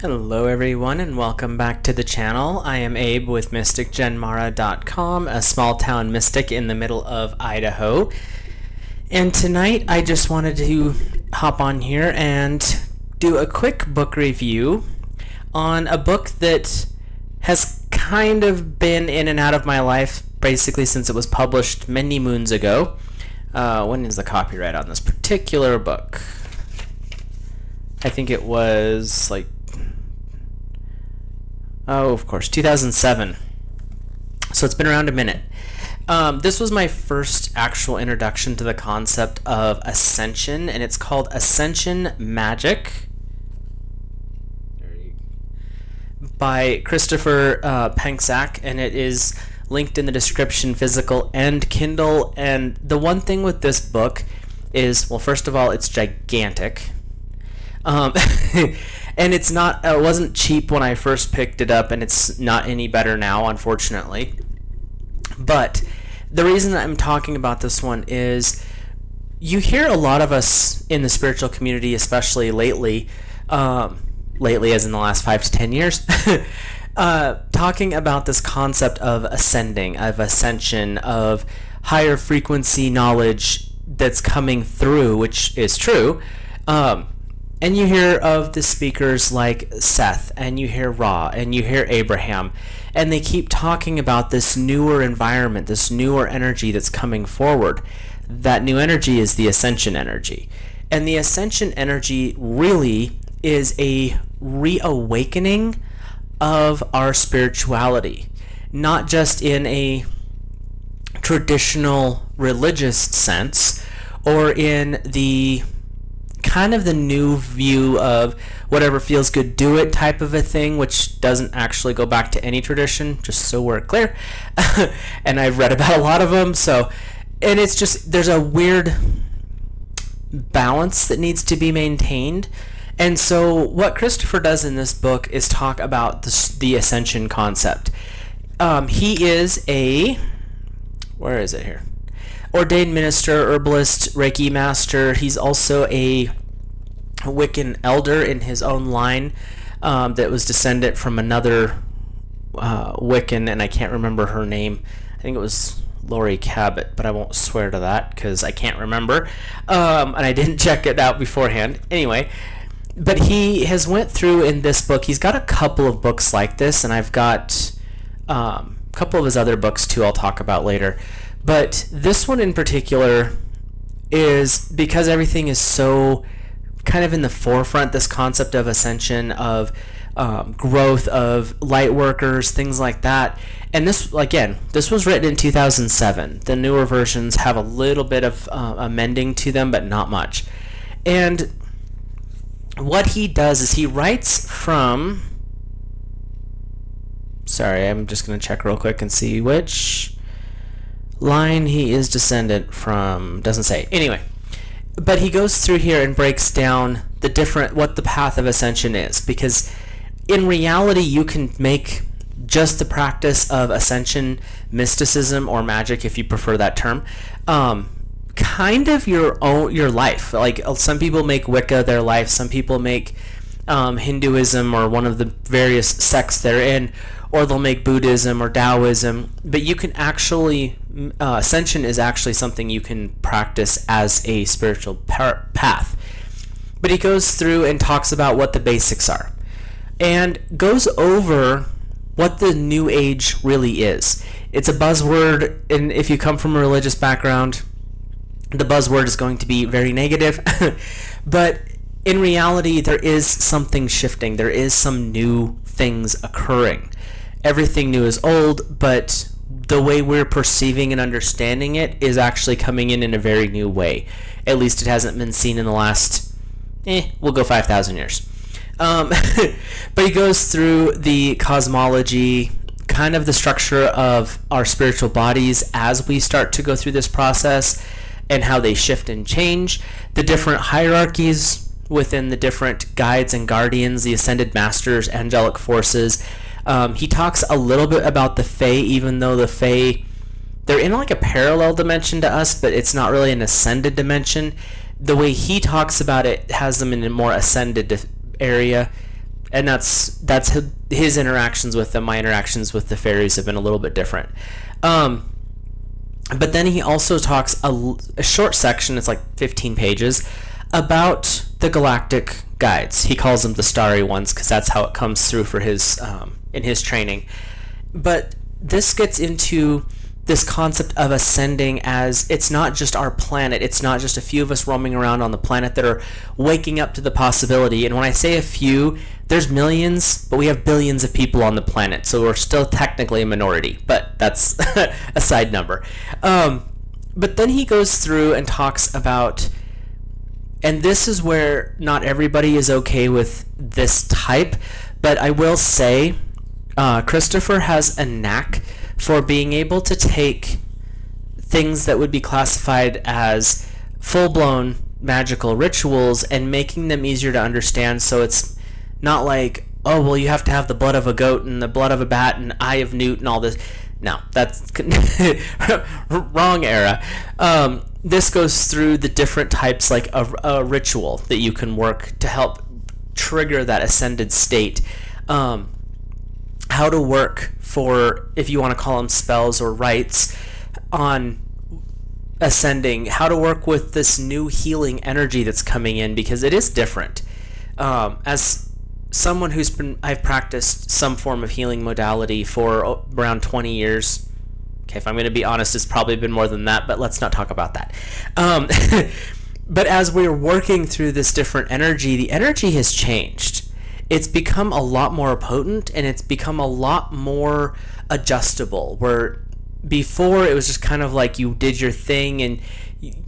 Hello everyone and welcome back to the channel. I am Abe with MysticGenMara.com, a small town mystic in the middle of Idaho. And tonight I just wanted to hop on here and do a quick book review on a book that has kind of been in and out of my life basically since it was published many moons ago. When is the copyright on this particular book? I think it was like of course, 2007. So it's been around a minute. This was my first actual introduction to the concept of Ascension, and it's called Ascension Magick by Christopher Penksack, and it is linked in the description, physical and Kindle. And the one thing with this book is, well, first of all, it's gigantic. And it's not, it wasn't cheap when I first picked it up, and it's not any better now, unfortunately. But the reason that I'm talking about this one is you hear a lot of us in the spiritual community, especially lately as in the last 5 to 10 years, talking about this concept of ascending, of ascension, of higher frequency knowledge that's coming through, which is true. And you hear of the speakers like Seth, and you hear Ra, and you hear Abraham, and they keep talking about this newer environment, this newer energy that's coming forward. That new energy is the ascension energy. And the ascension energy really is a reawakening of our spirituality, not just in a traditional religious sense or in the kind of the new view of whatever feels good, do it type of a thing, which doesn't actually go back to any tradition, just so we're clear. And I've read about a lot of them, and it's just, there's a weird balance that needs to be maintained. And so what Christopher does in this book is talk about the ascension concept. He is where is it here? Ordained minister, herbalist, Reiki master. He's also a Wiccan elder in his own line that was descendant from another Wiccan, and I can't remember her name. I think it was Lori Cabot, but I won't swear to that because I can't remember, and I didn't check it out beforehand. Anyway, but he has went through in this book. He's got a couple of books like this, and I've got a couple of his other books too I'll talk about later. But this one in particular is because everything is so kind of in the forefront, this concept of ascension, of growth, of light workers, things like that. And this, again, this was written in 2007. The newer versions have a little bit of amending to them, but not much. And what he does is he writes from... Sorry, I'm just going to check real quick and see which line he is descendant from. Doesn't say. Anyway, but he goes through here and breaks down what the path of ascension is, because in reality you can make just the practice of ascension mysticism, or magic if you prefer that term, kind of your life. Like, some people make Wicca their life, some people make Hinduism or one of the various sects they're in, or they'll make Buddhism or Taoism. But you can actually, ascension is actually something you can practice as a spiritual path. But he goes through and talks about what the basics are, and goes over what the New Age really is. It's a buzzword, and if you come from a religious background, the buzzword is going to be very negative. But in reality, there is something shifting. There is some new things occurring. Everything new is old, but the way we're perceiving and understanding it is actually coming in a very new way. At least it hasn't been seen in the last, we'll go 5,000 years. But he goes through the cosmology, kind of the structure of our spiritual bodies as we start to go through this process, and how they shift and change, the different hierarchies within the different guides and guardians, the ascended masters, angelic forces. He talks a little bit about the Fae, even though the Fae, they're in like a parallel dimension to us, but it's not really an ascended dimension. The way he talks about it has them in a more ascended area. and that's his interactions with them. My interactions with the fairies have been a little bit different. But then he also talks a short section, it's like 15 pages, about the galactic guides. He calls them the starry ones because that's how it comes through for his in his training. But this gets into this concept of ascending as it's not just our planet. It's not just a few of us roaming around on the planet that are waking up to the possibility. And when I say a few, there's millions, but we have billions of people on the planet, so we're still technically a minority, but that's a side number. But then he goes through and talks about, and this is where not everybody is okay with this type, but I will say Christopher has a knack for being able to take things that would be classified as full-blown magical rituals and making them easier to understand, so it's not like, oh, well, you have to have the blood of a goat and the blood of a bat and eye of newt and all this. No, that's wrong era. This goes through the different types, like a ritual that you can work to help trigger that ascended state. How to work for, if you want to call them spells or rites on ascending, how to work with this new healing energy that's coming in, because it is different. As someone I've practiced some form of healing modality for around 20 years. Okay, if I'm going to be honest, it's probably been more than that, but let's not talk about that. But as we're working through this different energy, the energy has changed. It's become a lot more potent, and it's become a lot more adjustable, where before it was just kind of like you did your thing, and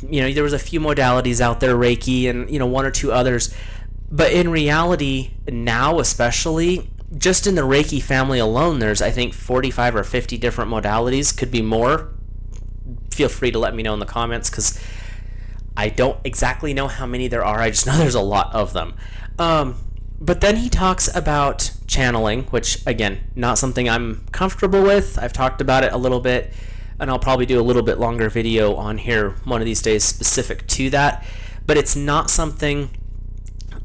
there was a few modalities out there, Reiki and one or two others, but in reality now, especially just in the Reiki family alone, there's I think 45 or 50 different modalities, could be more. Feel free to let me know in the comments, because I don't exactly know how many there are. I just know there's a lot of them. But then he talks about channeling, which, again, not something I'm comfortable with. I've talked about it a little bit, and I'll probably do a little bit longer video on here one of these days specific to that. But it's not something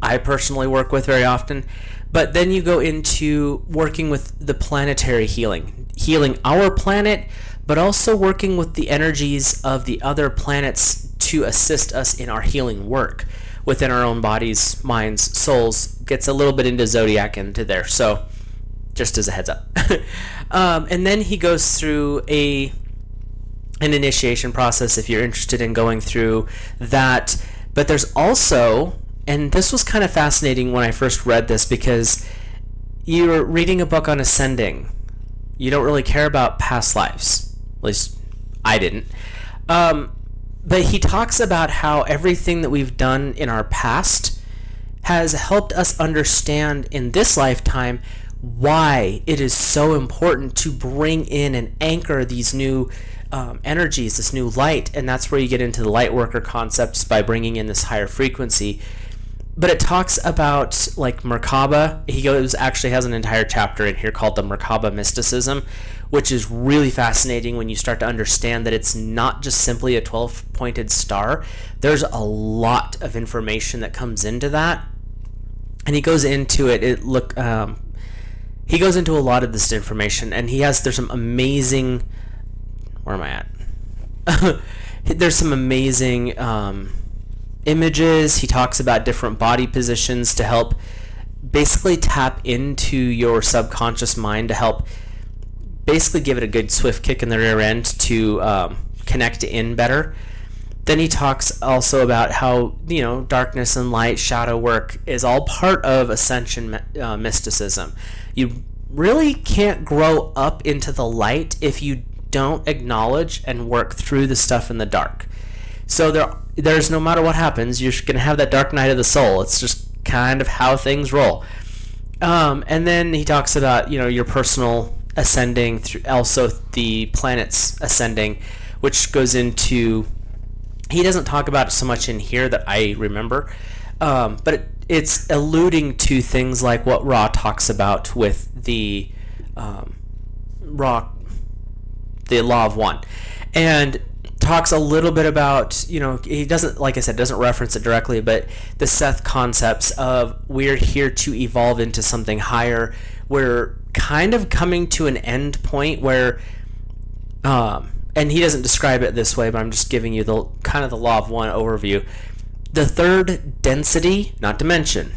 I personally work with very often. But then you go into working with the planetary healing our planet, but also working with the energies of the other planets to assist us in our healing work within our own bodies, minds, souls. Gets a little bit into zodiac into there, so just as a heads up. And then he goes through an initiation process if you're interested in going through that. But there's also, and this was kind of fascinating when I first read this, because you're reading a book on ascending. You don't really care about past lives. At least I didn't. But he talks about how everything that we've done in our past has helped us understand in this lifetime why it is so important to bring in and anchor these new energies, this new light, and that's where you get into the light worker concepts by bringing in this higher frequency. But it talks about like Merkaba. He actually has an entire chapter in here called the Merkaba mysticism, which is really fascinating when you start to understand that it's not just simply a 12-pointed star. There's a lot of information that comes into that, and he goes into it. He goes into a lot of this information, and there's some amazing. Where am I at? There's some amazing images. He talks about different body positions to help basically tap into your subconscious mind, to help basically give it a good swift kick in the rear end to connect in better. Then he talks also about how darkness and light, shadow work is all part of Ascension mysticism. You really can't grow up into the light if you don't acknowledge and work through the stuff in the dark. So there's no matter what happens, you're going to have that dark night of the soul. It's just kind of how things roll. And then he talks about your personal ascending, through also the planets ascending, which goes into, he doesn't talk about it so much in here that I remember, but it's alluding to things like what Ra talks about with the law of one. And talks a little bit about, he doesn't, like I said, doesn't reference it directly, but the Seth concepts of we're here to evolve into something higher. We're kind of coming to an end point where, and he doesn't describe it this way, but I'm just giving you the kind of the law of one overview. The third density, not dimension.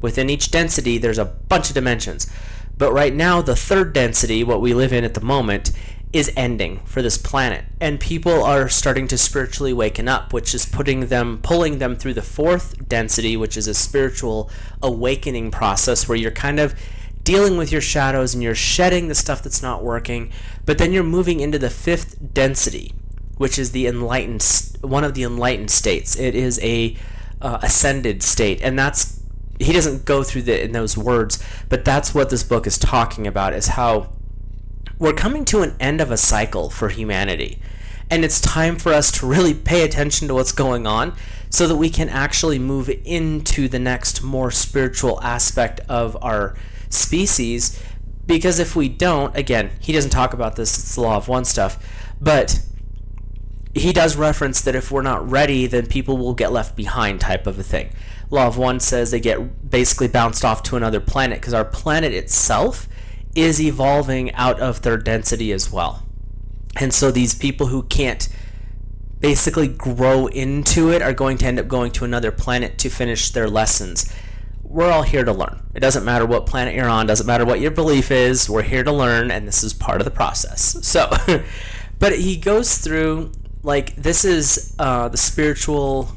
Within each density, there's a bunch of dimensions. But right now, the third density, what we live in at the moment, is ending for this planet. And people are starting to spiritually waken up, which is pulling them through the fourth density, which is a spiritual awakening process where you're kind of dealing with your shadows and you're shedding the stuff that's not working. But then you're moving into the fifth density, which is one of the enlightened states. It is a ascended state, and he doesn't go through in those words, but that's what this book is talking about, is how we're coming to an end of a cycle for humanity. And it's time for us to really pay attention to what's going on so that we can actually move into the next more spiritual aspect of our species. Because if we don't, again, he doesn't talk about this, it's the law of one stuff, but he does reference that if we're not ready, then people will get left behind type of a thing. Law of one says they get basically bounced off to another planet because our planet itself is evolving out of third density as well. And so these people who can't basically grow into it are going to end up going to another planet to finish their lessons. We're all here to learn. It doesn't matter what planet you're on, doesn't matter what your belief is, we're here to learn, and this is part of the process. So, but he goes through, like, this is the spiritual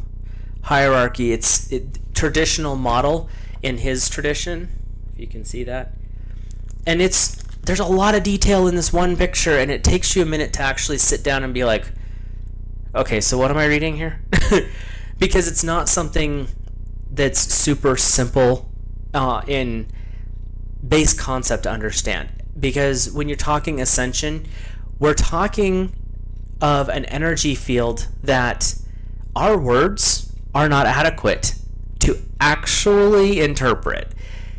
hierarchy. It's traditional model in his tradition, if you can see that. And there's a lot of detail in this one picture, and it takes you a minute to actually sit down and be like, okay, so what am I reading here? Because it's not something that's super simple in base concept to understand. Because when you're talking ascension, we're talking of an energy field that our words are not adequate to actually interpret.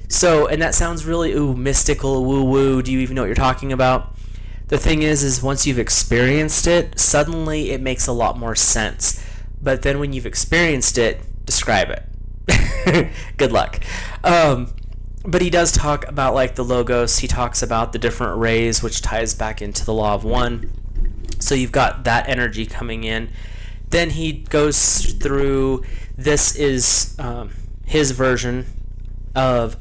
So, and that sounds really mystical, woo-woo, do you even know what you're talking about? The thing is once you've experienced it, suddenly it makes a lot more sense. But then when you've experienced it, describe it. Good luck. But he does talk about, like, the logos. He talks about the different rays, which ties back into the law of one. So you've got that energy coming in. Then he goes through, this is his version of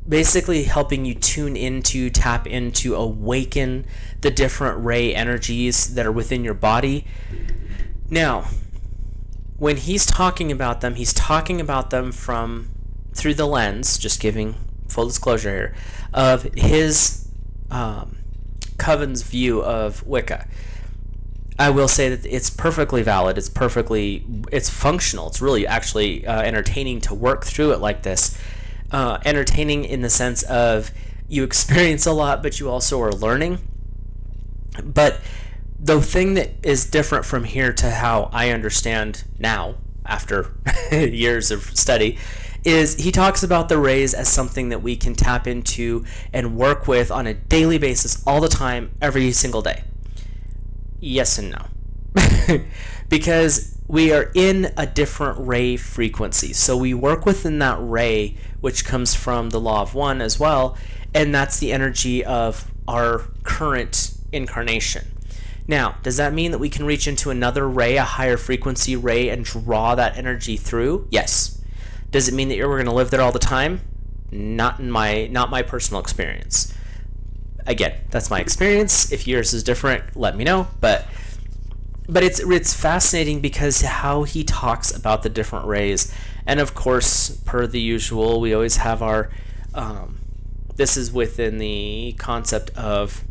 basically helping you tap into, awaken the different ray energies that are within your body. Now, when he's talking about them through the lens, just giving full disclosure here, of his Coven's view of Wicca. I will say that it's perfectly valid. It's functional. It's really actually entertaining to work through it like this. Entertaining in the sense of you experience a lot, but you also are learning. But the thing that is different from here to how I understand now, after years of study, is he talks about the rays as something that we can tap into and work with on a daily basis all the time, every single day. Yes and no. Because we are in a different ray frequency. So we work within that ray, which comes from the law of one as well, and that's the energy of our current incarnation. Now, does that mean that we can reach into another ray, a higher frequency ray, and draw that energy through? Yes. Does it mean that we're going to live there all the time? Not my personal experience. Again, that's my experience. If yours is different, let me know. But it's fascinating because how he talks about the different rays, and of course, per the usual, we always have our. This is within the concept of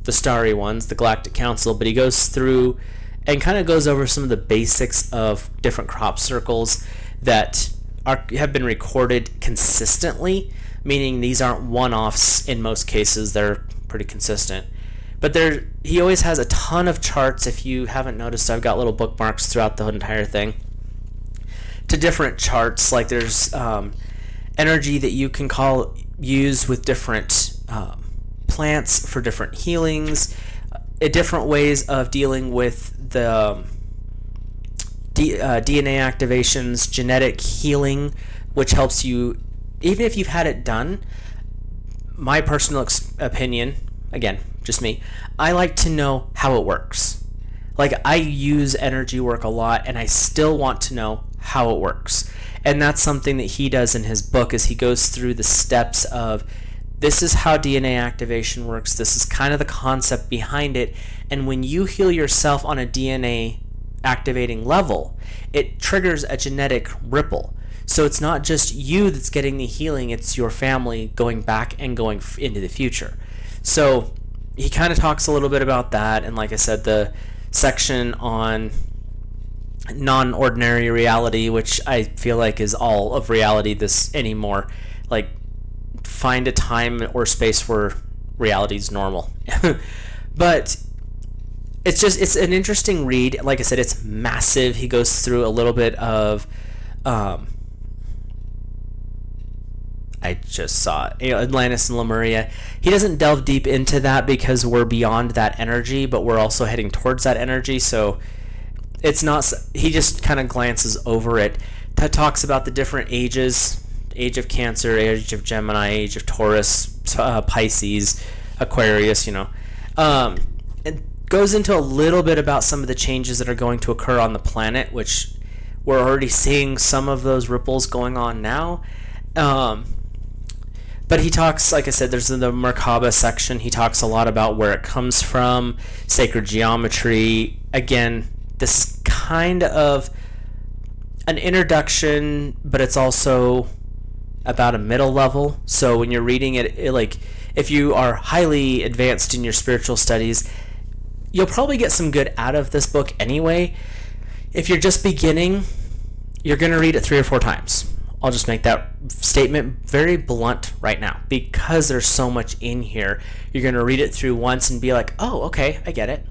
the starry ones, the Galactic Council, but he goes through and kind of goes over some of the basics of different crop circles that have been recorded consistently, meaning these aren't one-offs in most cases, they're pretty consistent. But he always has a ton of charts. If you haven't noticed, I've got little bookmarks throughout the entire thing to different charts. Like there's energy that you can use with different plants for different healings. different ways of dealing with the DNA activations, genetic healing, which helps you, even if you've had it done. My personal opinion, again, just me, I like to know how it works. Like, I use energy work a lot, and I still want to know how it works. And that's something that he does in his book, is he goes through the steps of, this is how DNA activation works, this is kind of the concept behind it, and when you heal yourself on a DNA activating level, it triggers a genetic ripple. So it's not just you that's getting the healing, it's your family going back and going into the future. So he kind of talks a little bit about that, and like I said, the section on non-ordinary reality, which I feel like is all of reality this anymore. Like, find a time or space where reality is normal. But it's an interesting read. Like I said, it's massive. He goes through a little bit of I just saw it, Atlantis and Lemuria. He doesn't delve deep into that because we're beyond that energy, but we're also heading towards that energy. So it's not, he just kind of glances over it. That talks about the different ages: age of Cancer, age of Gemini, age of Taurus, Pisces, Aquarius, It goes into a little bit about some of the changes that are going to occur on the planet, which we're already seeing some of those ripples going on now. But he talks, like I said, there's the Merkaba section. He talks a lot about where it comes from, sacred geometry. Again, this is kind of an introduction, but it's also about a middle level. So when you're reading it, like, if you are highly advanced in your spiritual studies, you'll probably get some good out of this book anyway. If you're just beginning, you're going to read it 3 or 4 times. I'll just make that statement very blunt right now, because there's so much in here. You're going to read it through once and be like, oh, okay, I get it.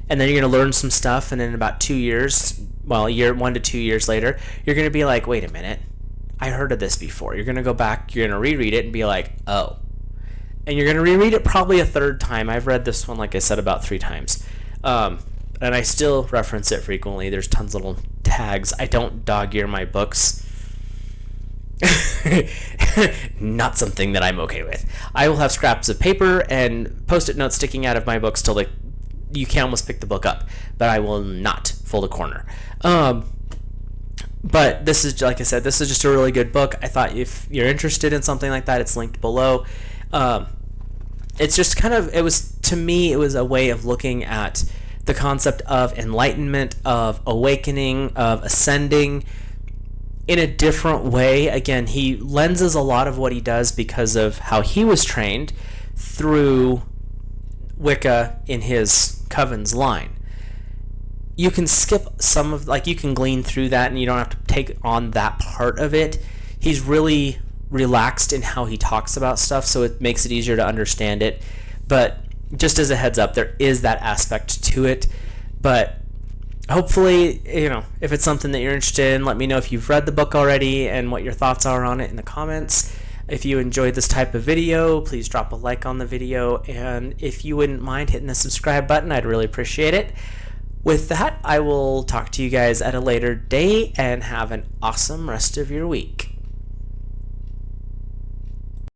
And then you're going to learn some stuff, and in about 2 years, well, 1 to 2 years later, you're going to be like, wait a minute, I heard of this before. You're going to go back, you're going to reread it and be like, oh. And you're going to reread it probably a 3rd time. I've read this one, like I said, about 3 times. And I still reference it frequently. There's tons of little tags. I don't dog-ear my books. Not something that I'm okay with. I will have scraps of paper and post-it notes sticking out of my books till you can almost pick the book up, but I will not fold a corner. But this is, like I said, this is just a really good book. I thought if you're interested in something like that, it's linked below. It's just kind of, to me, it was a way of looking at the concept of enlightenment, of awakening, of ascending in a different way. Again, he lenses a lot of what he does because of how he was trained through Wicca in his Coven's line. You can skip some of, you can glean through that and you don't have to take on that part of it. He's really relaxed in how he talks about stuff, so it makes it easier to understand it. But just as a heads up, there is that aspect to it. But hopefully, if it's something that you're interested in, let me know if you've read the book already and what your thoughts are on it in the comments. If you enjoyed this type of video, please drop a like on the video, and if you wouldn't mind hitting the subscribe button, I'd really appreciate it. With that, I will talk to you guys at a later date, and have an awesome rest of your week.